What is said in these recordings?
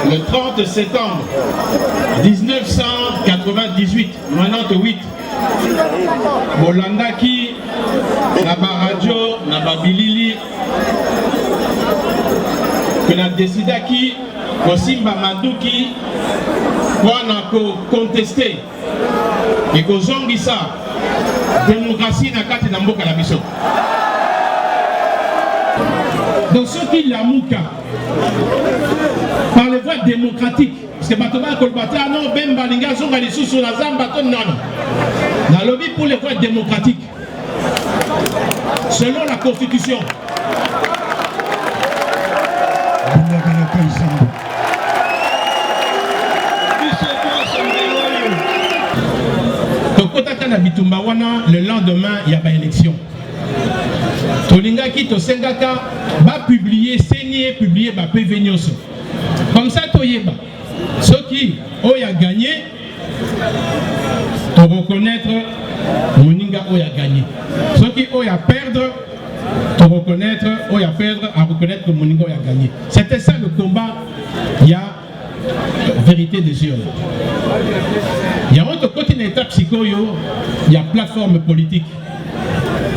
le 30 septembre 1998, 98, Molandaki, Naba Radio, Naba Bilili, que n'a décidé qui, Kosimba Madouki, pour contester et que Zongisa, démocratie n'a qu'à t'en la mission. Donc ceux qui l'amouka par les voies démocratiques, parce que Batoma Kolbata, non, Ben Balinga, Zonga, les sous la Zamba, non, non. Dans le lobby pour les voies démocratiques, selon la Constitution. Le lendemain, il y a une élection. Tolingaki, Tosengaka, va publier, saigner, publier, va prévenir. Comme ça, Toyeba. Ceux qui ont gagné, tu reconnaître Moninga a gagné. Ceux qui ont perdre, tu reconnaître, à reconnaître que Moninga a gagné. C'était ça le combat. Il y a vérité des yeux. Il y a autre côté de l'étape psychoyo, il y a plateforme politique.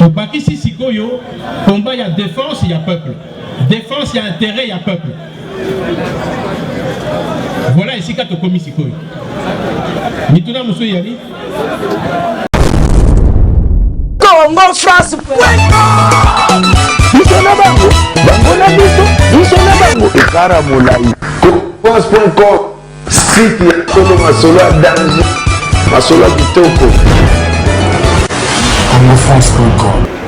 Au baki si psychoyo, combat il y a défense, il y a peuple. Défense, il y a intérêt, il y a peuple. Voilà ici quand tu commis psychoyo. Mituna Moussou Yali. Congo France. France.com, site ya Kolo Masolo à danger, Masolo Kitoko. CongoFrance.com.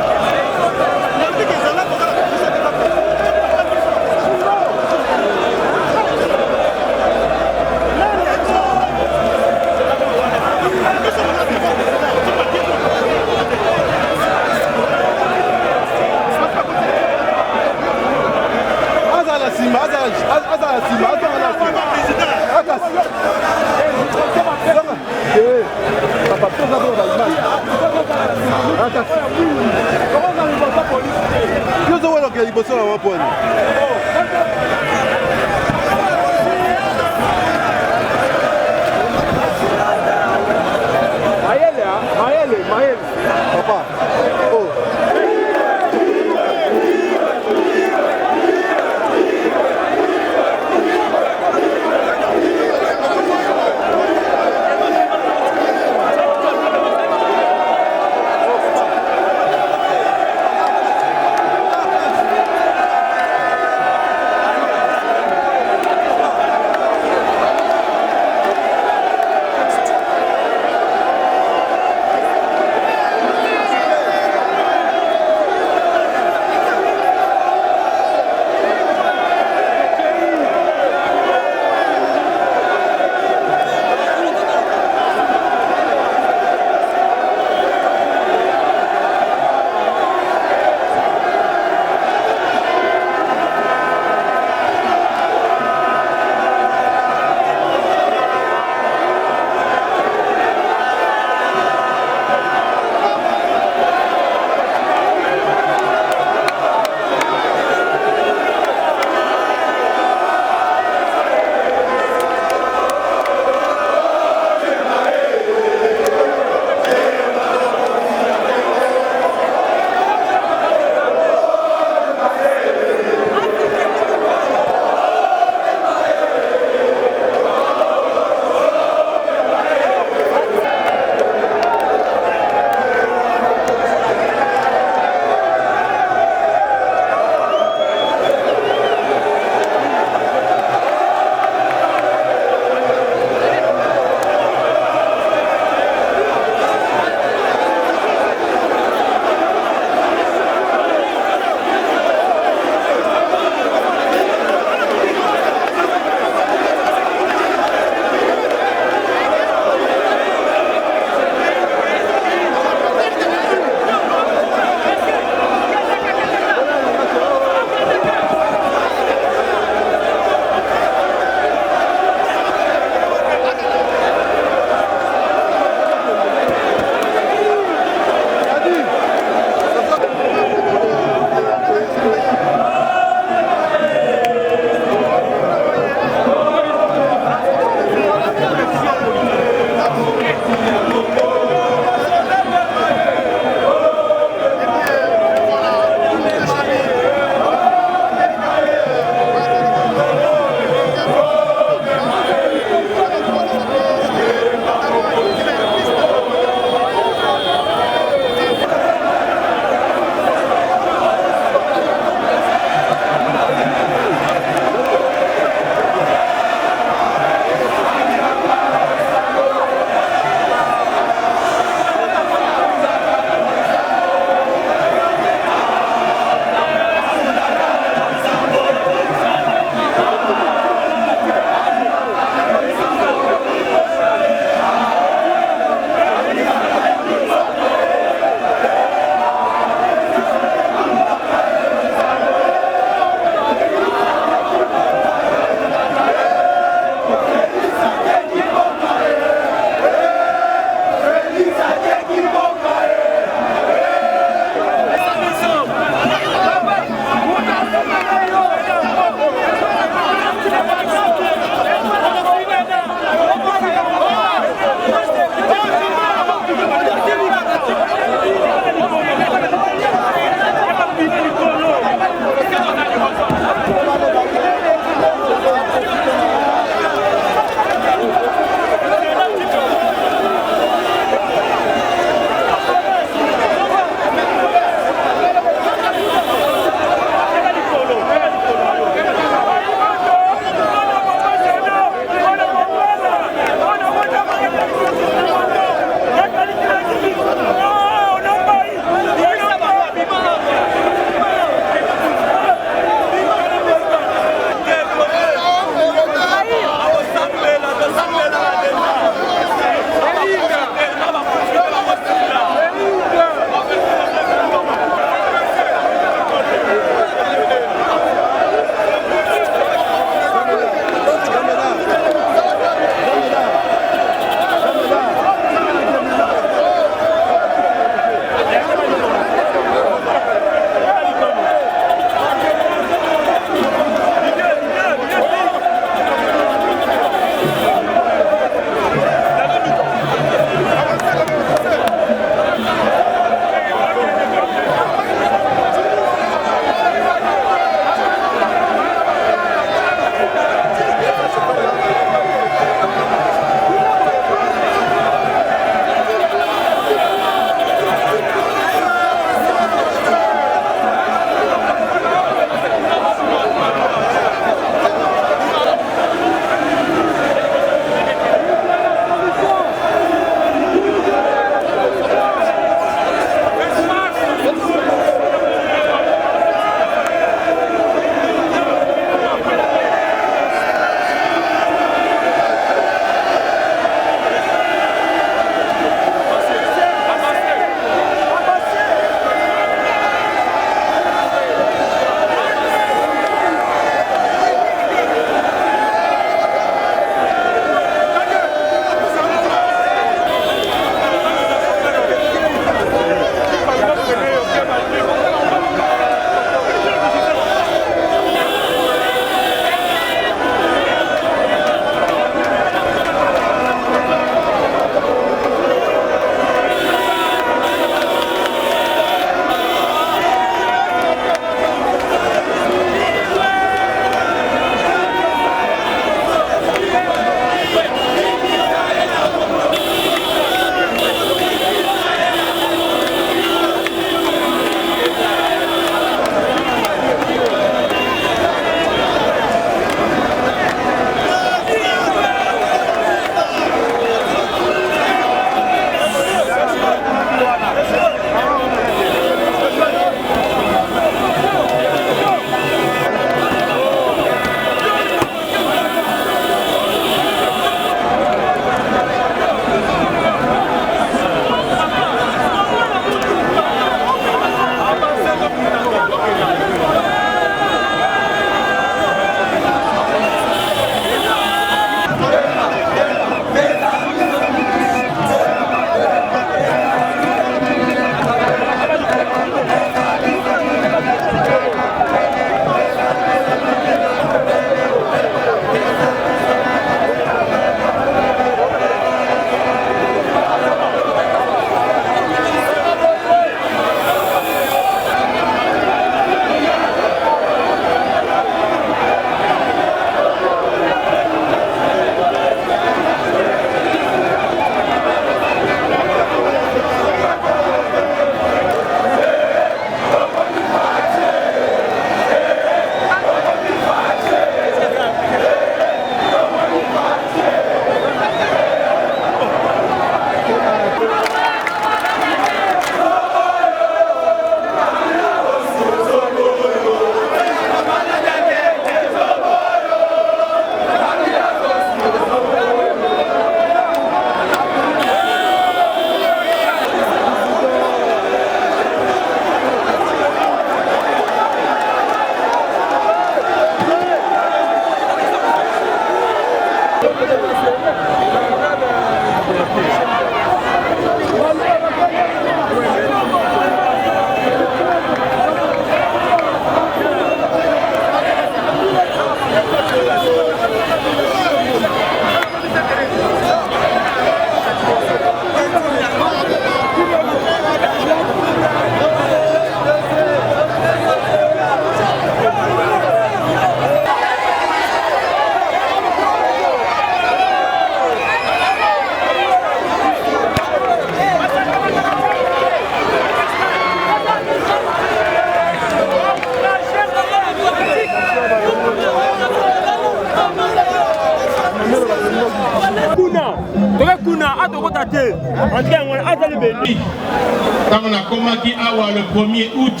Quand on a commencé le 1er août,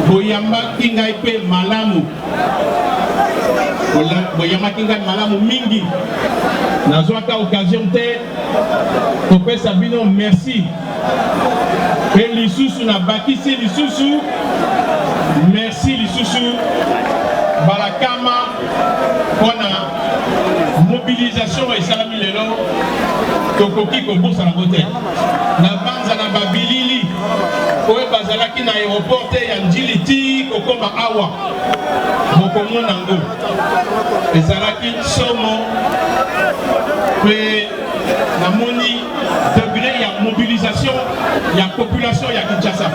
Boyamba Kinga Ipe Malamu. Boyamba Kinga Malamu Mingi. Nazoaka occasion te. Kopé Sabino, merci. Et l'Issoussou n'a bakisi l'Issoussou. Merci l'Issoussou. Balakama. On a mobilisation et salami lelo. Tokoki Koboursa la beauté. Na banza na babilili. Oye bazalaki na aéroport ya Njiliti kokoma awa. Mokomo nango. Ezalaki somo. Pe namoni degré ya mobilisation ya population ya Kinshasa.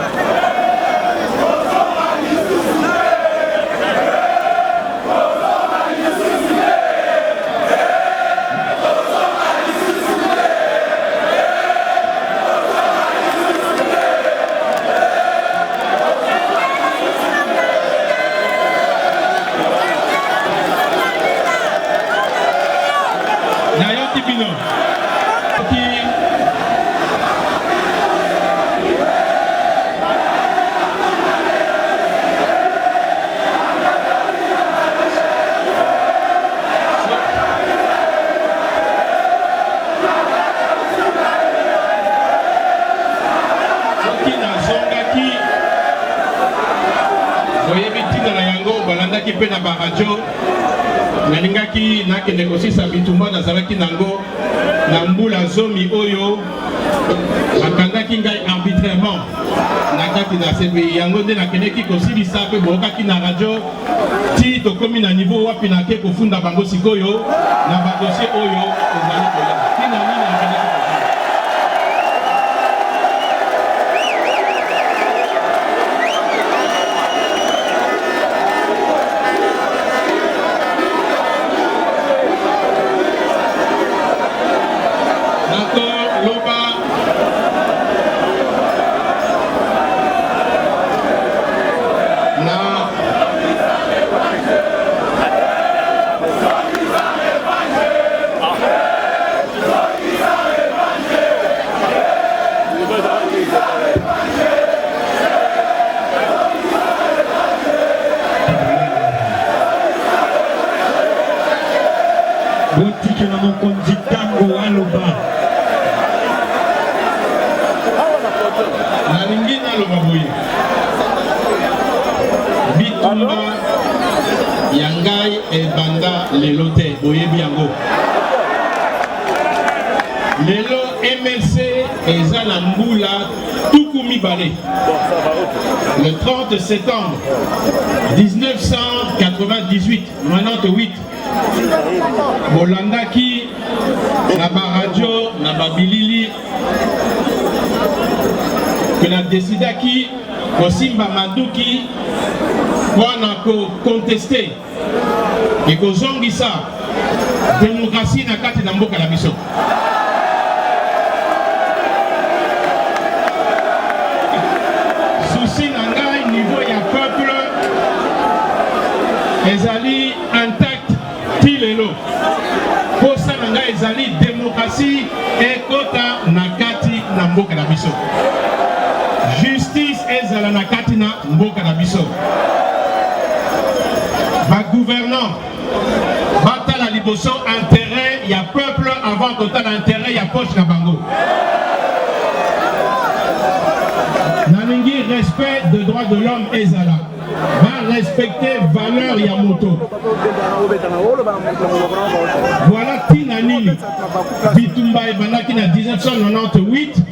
Pe na baradio nalingaki nakende kosisa bitumba nazalaki nango na mbula zomi oyo bakangaki ngai arbitrairement na kati na CPI yango nde nakendeki kosilisa mpe bookaki na radio ti tokomi na niveau wapi nake kofunda bango sikoyo na badossier oyo ezali koya tina nini nakendeki bitumba yangai e banda lelo te boyebi yango lelo MLC eza na mbula tuku mibale le 30 septembre 1998 bolandaki na baradio na babilili que na desidaki kosimba maduki wana ko contester et kozongisa démocratie na kati na mboka na biso. Souci na ngai niveau ya peuple ezali intact ti lelo. Posa na ngai ezali démocratie ekota na kati na mboka na biso. Justice ezala na kati na mboka na biso. Ba gouvernant batala liboso intérêt ya peuple avant kotala intérêt ya poche na bango. Nalingi respect de droits de l'homme ezala. Va respecter valeur ya moto. Voilà tina nini bitumba ebandaki na 1998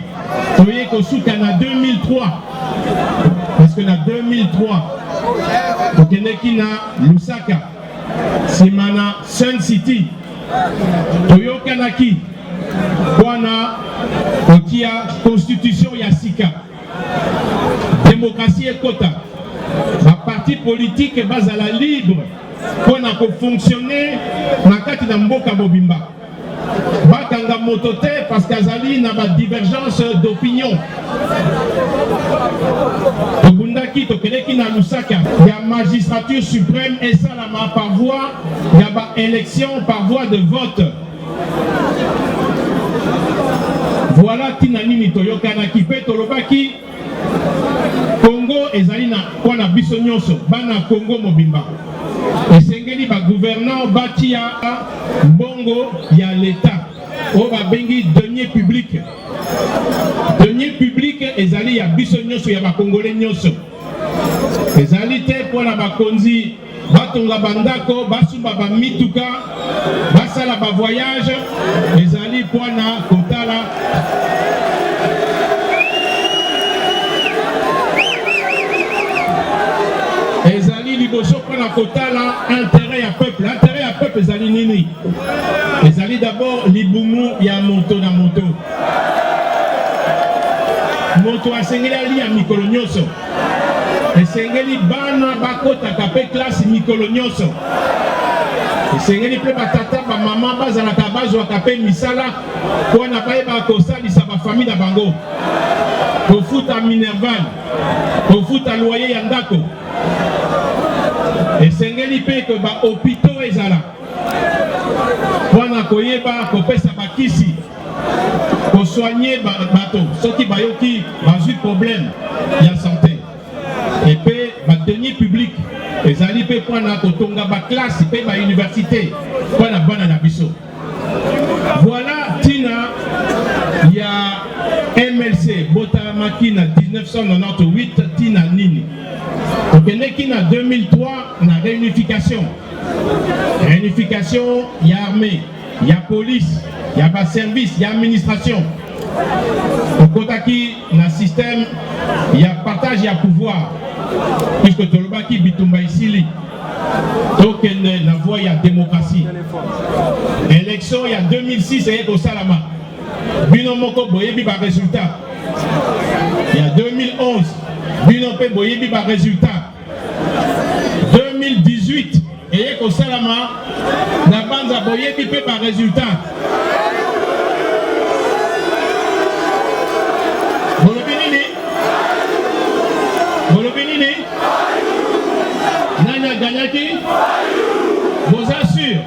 toye kosuka na 2003 parce que na 2003 tokendeki na Lusaka simana Sun City toyokanaki wana kotia constitution ya sika démocratie ekota ba parti politique bazala libre pona ko fonctionner na kati na mboka mobimba bakanga moto te parce qu'azali na ba divergence d'opinion. Tokundaki tokeleki na Lusaka ya magistrature suprême et salama par voie ya ba élection par voie de vote. Voilà tinani nini toyokanaki pe tolobaki Congo ezali na wana biso nyonso bana Congo mobimba esengeli ba gouvernant batia mbongo ya l'État o ba bengi denier public ezali ya biso nyonso ya ba Congolais nyonso ezali te pona bakonzi batonga bandako basumba ba mituka basala ba voyage ezali pona kotala ezali liboso pona kotala intérêt ya peuple ezali nini ezali d'abord libumu ya moto na moto moto asengeli ali ya mikolo nyonso esengeli bana bakotaka pe classe mikolo nyonso esengeli pe batata bamama bazalaka bazwaka pe misala mpona bayeba kosalisa bafamille na bango kofuta minerval kofuta loyer ya ndako esengeli pe ke bahôpitaux ezala mpona koyeba kopesa bakisi kosoigner bato soki bayoki bazwi problème ya santé et pe badenier public ezali pe mpona kotonga baklasse pe bauniversité mpona bana na biso voilà tina ya MLC botamaki na 1998 tina nini okendeki na 2003 na réunification ya armée ya police ya ba service ya administration okotaki na système ya partage ya pouvoir puisque tolobaki bitumba isili tokende na voie ya démocratie élection ya 2006 eye kosalama bino moko boyebi ba résultat ya 2011 bino pe boyebi ba résultat 2018 eye kosalama na banza boyebi pe ba résultat nani aganyaki vous assure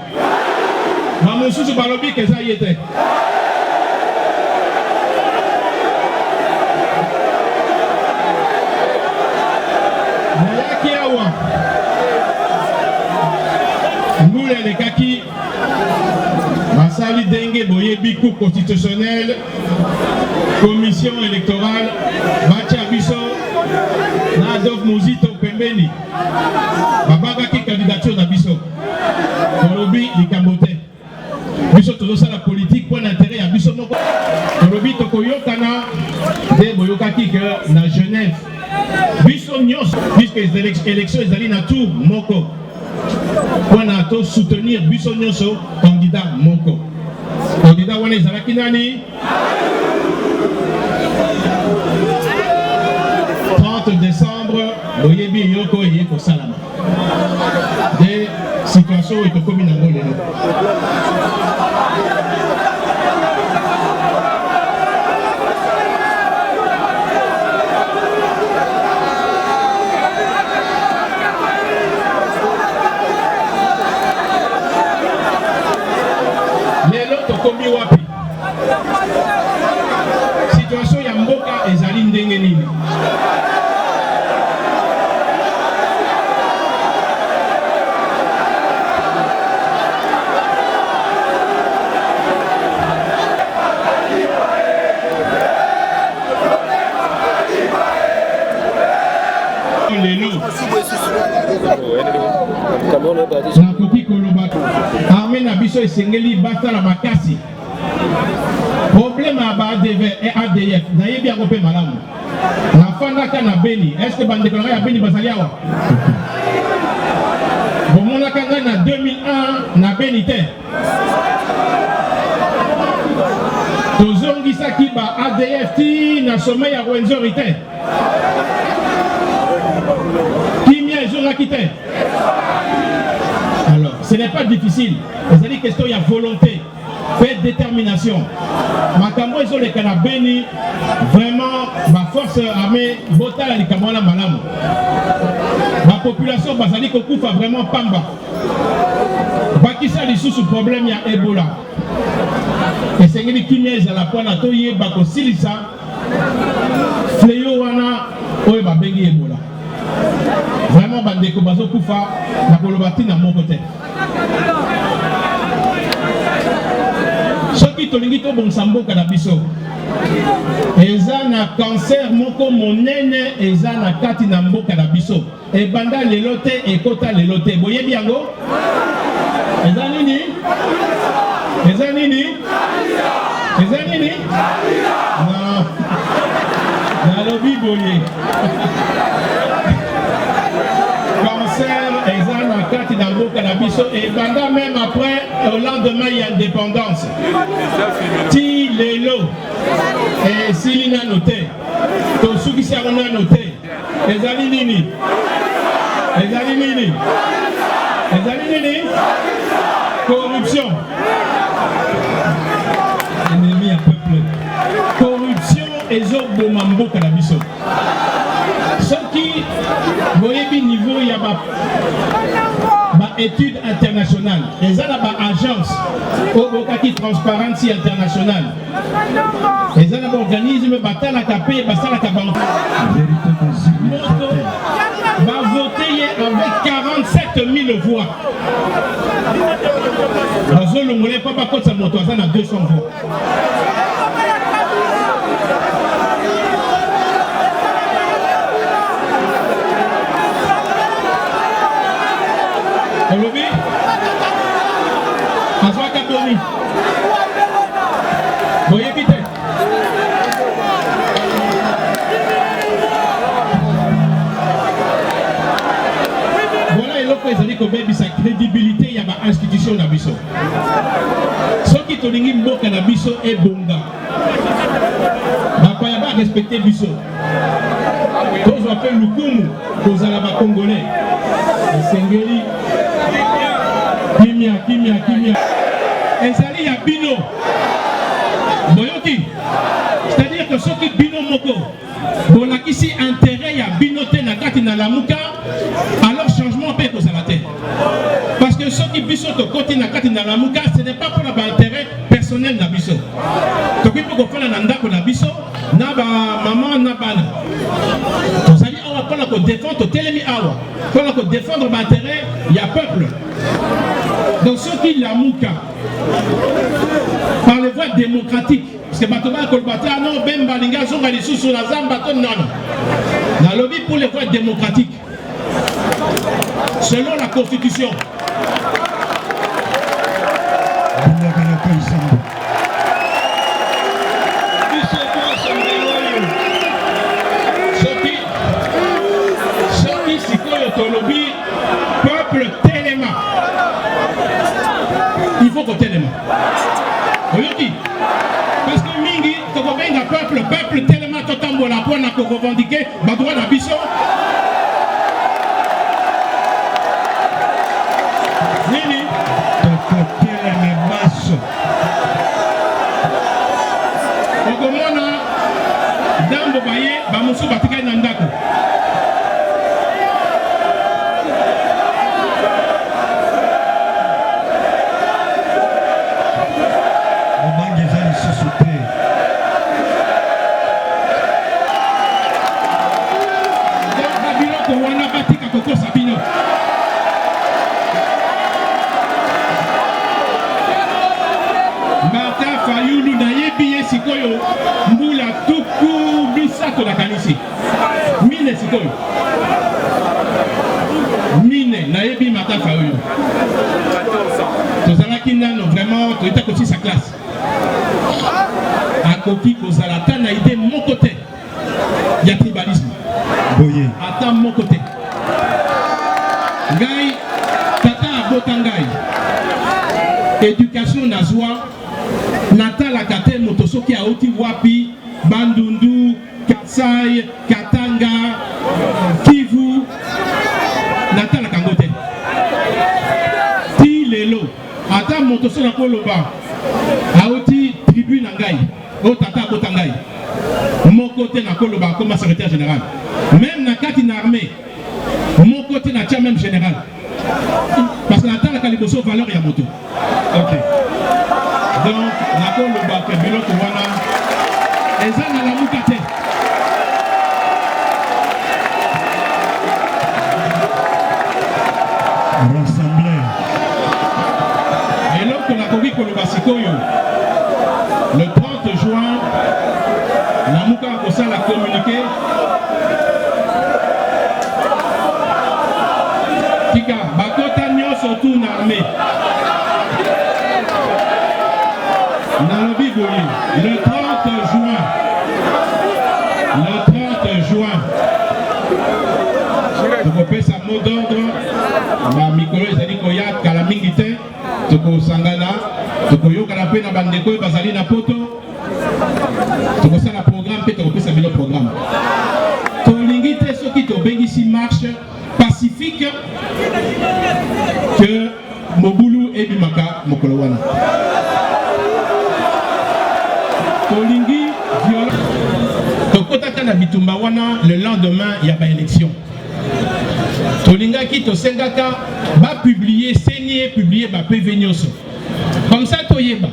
bamosusu balobi keza ye te nayaki awa mbula elekaki basali ndenge boyebi cour constitutionnelle commission électorale batia biso na Adolphe Muzito pembeni babakaki candidature na biso tolobi likambo te biso tozosala politique mpo na intérêt ya biso moko tolobi tokoyokana nde boyokaki ke na Genève biso nyonso puisque élection ezali na tour moko mpo na tosoutenir biso nyonso candidat moko candidat wana ezalaki nani 30 décembre boyebi yoko eye kosalama de situation etokomi nango lelo lelo tokomi wapi situation ya mboka ezali ndenge nini nakoki koloba armée na biso esengeli basala makasi problème ya ba ADF nayebi yango mpe malamu nafandaka na Beni est-ce que bandeko nanga ya Beni bazali awa bomonaka ngai na 2001 na Beni te tozongisaki ba ADF ti na sommet ya Rwenzori te kimia ezongaki te. Alors ce n'est pas difficile, c'est une question de volonté, de détermination. Makambo ezoleka na Beni vraiment ma force armée botala likambo na malamu. Ma population bazali kokufa vraiment pamba. Bakisa lisusu problème ya Ebola. Esengeli kimia ezala pona toyeba kosilisa fléau wana oyo babengi Ebola. Vraiment bandeko bazokufa na koloba tina moko te. Soki tolingi tobongisa mboka na biso eza na cancer moko monene eza na kati na mboka na biso ebanda lelo te ekota lelo te boyebi yango eza nini eza nini eza nini nalobi boye cancer eza na kati na mboka na biso ebanda même après au lendemain ya indépendance ti lelo esili nano te tosukisi yango nano te ezali nini ezali nini ezali nini corruption ennemi ya peuple corruption ezoboma mboka na biso soki boyebi niveau ya ba étude internationale eza na ba agence obokaki transparency internationale eza na ba organisme batalaka pe basalaka banko va voter avec 47 000 voix bazolongole pa bakotisa moto aza na 200 voix Olobi azwaka boni boyebi te voilà eloko ezali kobebisa crédibilité ya ba-institution na biso soki tolingi mboka na biso ebonga bakoya barespecte biso tozwa mpe lukumu kozala bakongolais esengeli kimia ezali ya bino boyoki c'est-à-dire que soki bino moko bolakisi intérêt ya bino te na kati na lamuka alors changement mpe kozala te parce que soki biso tokoti na kati na lamuka ce n'est pas pour la intérêt personnel na biso tokoki mpe kofala na ndako na biso na bamama na bana tozali awa mpona kodéfendre totelemi awa mpona kodéfendre baintérêt ya peuple. Donc ceux qui l'amuka par les voies démocratiques, parce que Batoba Kolbata, non, Ben Balinga, Zonga, les sous la Zamba, non. La lobby pour les voies démocratiques, selon la Constitution. Ceux qui s'y lobby, peuple téléma. Il faut qu'on téléma. Parce que Mingi, peuple tellement totambo la pointe à revendiquer, ma droit d'ambition. Nini, Okomona, Dambo Baye, Bamusu Batika Nandako. Sikoyo mbula tuku bisato la kanisi mine sikoyo mine na yebi matafa oyo tozalaki nano vraiment toyita kosi sa classe akoki kozala ta na idée moko te ya tribalisme boye ata moko te ngai tata abota ngai éducation nazwa natalaka te moto soki auti wapi Bandundu, Kasai, Katanga, Kivu natalaka ngo te ti lelo ata moto soki akoloba auti tribu na ngai o tata abota ngai moko te nakoloba comme secrétaire général même na kati na armée moko te na tia même général parce que natalaka liboso valeur ya moto. Ok. Donc, nakoloba ke biloko wana eza na lamuka te. Rassembler. eloko nakoki koloba sikoyo le 30 juin namuka kosala communiqué tika bakota nyonso tu na armée nalobi boye le 30 juin tokopesa mot d'ordre bamikolo ezali koya kala mingi te tokosangana tokoyokana mpe na bandeko oyo bazali na poto tokosala programme mpe tokopesa bino programme tolingi te soki tobengisi marche pacifique que mobulu ebimaka mokolo wana tolingi violence tokotaka na bitumba wana le lendemain ya baélection tolingaki tosengaka bapublier senie publier bapv nyonso comme ça toyeba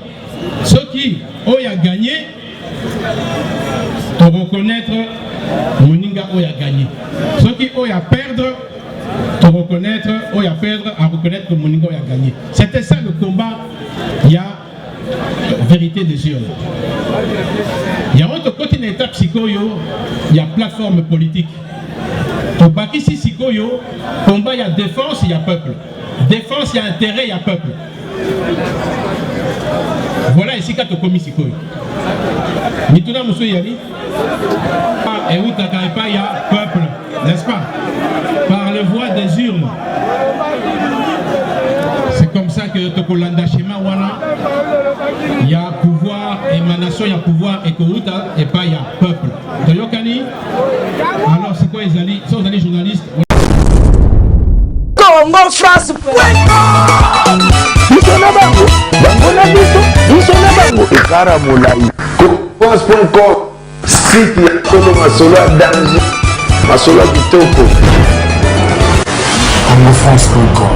soki oyo a gagné to reconnaître moninga oyo a gagné soki oyo a perdre to reconnaître oyo a perdre à reconnaître que moninga oyo a gagné. C'était ça le combat. Il y a vérité des yeux. Il y a autre côté d'une étape sikoyo, il y a plateforme politique. Tobaki si sikoyo, combat il y a défense, il y a peuple. Défense, il y a intérêt, il y a peuple. Voilà ici quand on commis sikoyo. Mituna Moussou Yali, et où t'as il y a peuple, n'est-ce pas? Par le voie des urnes. C'est comme ça que Tokolanda Shema Wana, il y a pouvoir, émanation, il y a pouvoir, et que et pas il y a peuple. Toyokani, alors c'est quoi les alliés? Sont les journalistes? Congo France. Ekara Moulaï. France.com, site ya Tolo Masolo à danger. Masolo à Bitoko. CongoFrance.com.